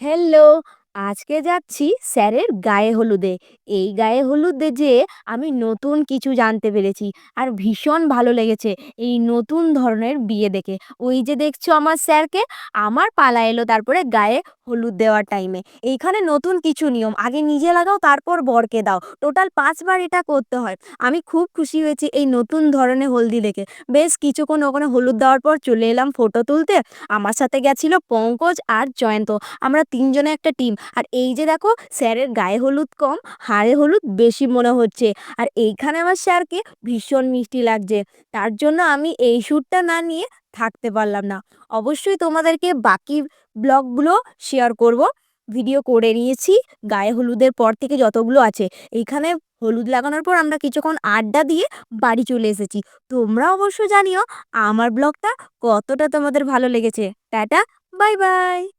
Hello! আজকে যাচ্ছি স্যারের গায়ে হলুদে। এই গায়ে হলুদে যেয়ে আমি নতুন কিছু জানতে পেরেছি। আর ভীষণ ভালো লেগেছে এই নতুন ধরনের বিয়ে দেখে। ওই যে দেখছো আমার স্যারকে, আমার পালা এলো তারপরে গায়ে হলুদ দেওয়ার টাইমে। এইখানে নতুন কিছু নিয়ম। আগে নিজে লাগাও তারপর বরকে দাও। টোটাল ৫ বার এটা করতে হয়। আমি খুব খুশি হয়েছি এই নতুন ধরনের হলদি দেখে। বেশ কিছুক্ষণ ওখানে হলুদ দেওয়ার পর চলে এলাম ফটো তুলতে। আমার সাথে গেছিল পঙ্কজ আর জয়ন্ত। আমরা ৩ জনে একটা টিম। আর এই যে দেখো স্যারের গায়ে হলুদ কম, হাড়ে হলুদ বেশি মনে হচ্ছে। আর এইখানে আমার স্যারকে ভীষণ মিষ্টি লাগছে। তার জন্য আমি এই শ্যুটটা না নিয়ে থাকতে পারলাম না। অবশ্যই তোমাদেরকে বাকি ব্লগগুলো শেয়ার করব। ভিডিও করে নিয়েছি গায়ে হলুদের পর থেকে যতগুলো আছে। এইখানে হলুদ লাগানোর পর আমরা কিছুক্ষণ আড্ডা দিয়ে বাড়ি চলে এসেছি। তোমরা অবশ্য জানিও আমার ব্লগটা কতটা তোমাদের ভালো লেগেছে। Tata, bye bye.